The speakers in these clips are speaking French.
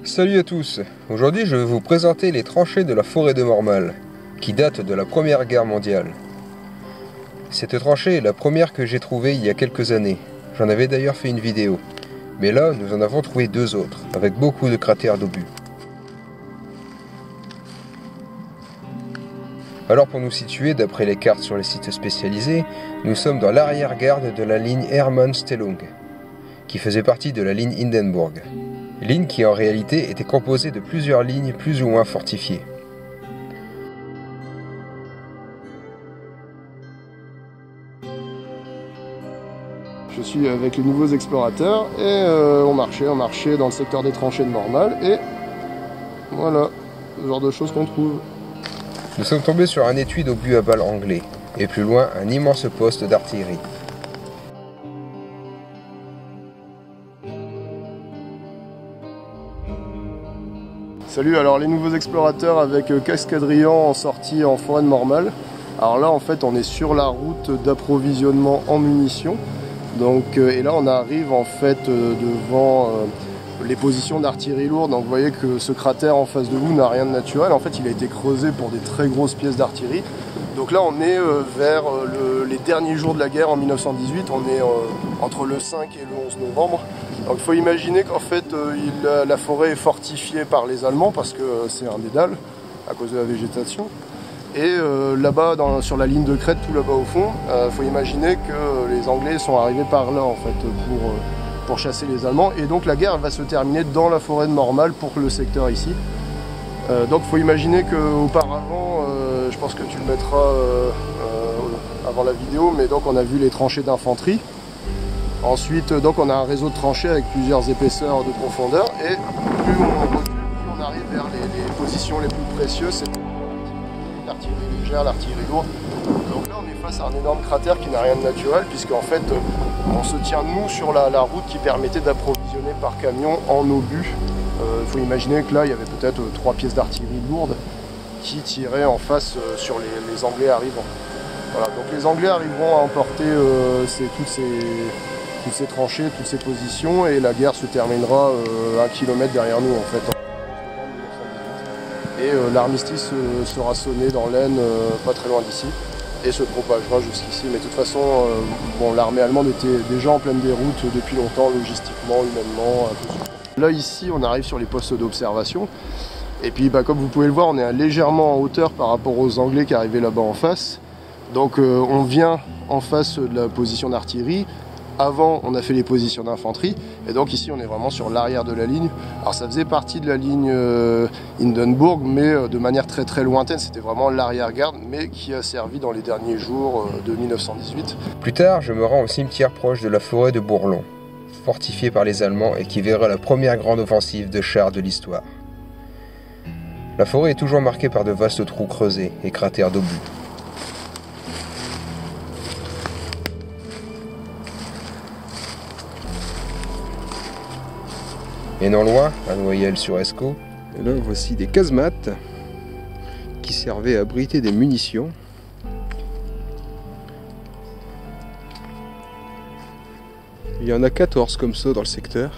Salut à tous, aujourd'hui je vais vous présenter les tranchées de la forêt de Mormal, qui datent de la Première Guerre mondiale. Cette tranchée est la première que j'ai trouvée il y a quelques années, j'en avais d'ailleurs fait une vidéo. Mais là, nous en avons trouvé deux autres, avec beaucoup de cratères d'obus. Alors pour nous situer, d'après les cartes sur les sites spécialisés, nous sommes dans l'arrière-garde de la ligne Hermann-Stellung, qui faisait partie de la ligne Hindenburg. Ligne qui en réalité était composée de plusieurs lignes plus ou moins fortifiées. Je suis avec les nouveaux explorateurs et on marchait dans le secteur des tranchées de Mormal et voilà, ce genre de choses qu'on trouve. Nous sommes tombés sur un étui d'obus à balles anglais, et plus loin un immense poste d'artillerie. Salut, alors les nouveaux explorateurs avec Cascadrian en sortie en forêt de Mormal. Alors là en fait on est sur la route d'approvisionnement en munitions. Donc, et là on arrive en fait devant les positions d'artillerie lourde. Donc vous voyez que ce cratère en face de vous n'a rien de naturel. En fait il a été creusé pour des très grosses pièces d'artillerie. Donc là on est vers les derniers jours de la guerre en 1918. On est entre le 5 et le 11 novembre. Donc il faut imaginer qu'en fait la forêt est fortifiée par les Allemands parce que c'est un dédale à cause de la végétation. Et là-bas, sur la ligne de crête, tout là-bas au fond, faut imaginer que les Anglais sont arrivés par là en fait pour chasser les Allemands. Et donc la guerre elle va se terminer dans la forêt de Mormal pour le secteur ici. Donc faut imaginer qu'auparavant, je pense que tu le mettras avant la vidéo, mais donc on a vu les tranchées d'infanterie. Ensuite, donc on a un réseau de tranchées avec plusieurs épaisseurs de profondeur. Et plus on recule, plus on arrive vers les positions les plus précieuses. L'artillerie légère, l'artillerie lourde. Donc là on est face à un énorme cratère qui n'a rien de naturel puisqu'en fait on se tient nous sur la route qui permettait d'approvisionner par camion en obus. Il faut imaginer que là il y avait peut-être 3 pièces d'artillerie lourde qui tiraient en face sur les Anglais arrivants. Voilà, donc les Anglais arriveront à emporter toutes ces tranchées, toutes ces positions et la guerre se terminera 1 kilomètre derrière nous en fait. Et l'armistice sera sonné dans l'Aisne, pas très loin d'ici, et se propagera jusqu'ici. Mais de toute façon, bon, l'armée allemande était déjà en pleine déroute depuis longtemps, logistiquement, humainement, un peu sur. Là, ici, on arrive sur les postes d'observation. Et puis, comme vous pouvez le voir, on est légèrement en hauteur par rapport aux Anglais qui arrivaient là-bas en face. Donc, on vient en face de la position d'artillerie. Avant, on a fait les positions d'infanterie, et donc ici, on est vraiment sur l'arrière de la ligne. Alors, ça faisait partie de la ligne Hindenburg, mais de manière très très lointaine. C'était vraiment l'arrière-garde, mais qui a servi dans les derniers jours de 1918. Plus tard, je me rends au cimetière proche de la forêt de Bourlon, fortifié par les Allemands et qui verra la première grande offensive de chars de l'histoire. La forêt est toujours marquée par de vastes trous creusés et cratères d'obus. Et non loin, à Noyelles-sur-Escaut, là voici des casemates qui servaient à abriter des munitions. Il y en a 14 comme ça dans le secteur.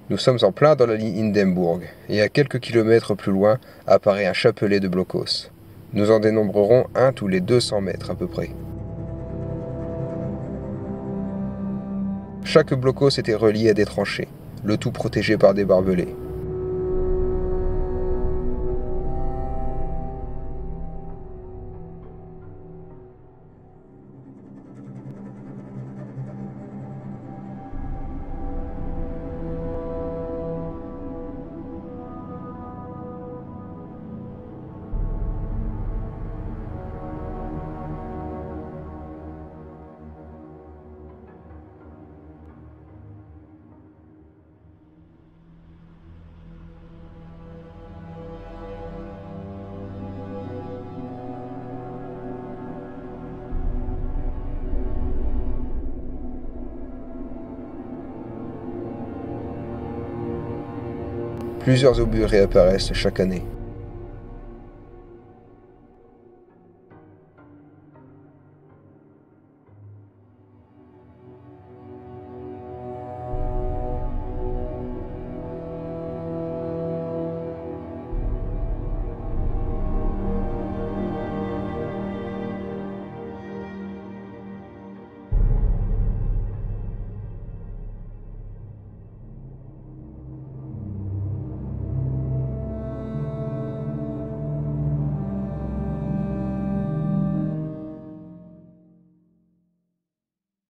Nous sommes en plein dans la ligne Hindenburg, et à quelques kilomètres plus loin apparaît un chapelet de blocos. Nous en dénombrerons un tous les 200 mètres à peu près. Chaque blocos était relié à des tranchées, le tout protégé par des barbelés. Plusieurs obus réapparaissent chaque année.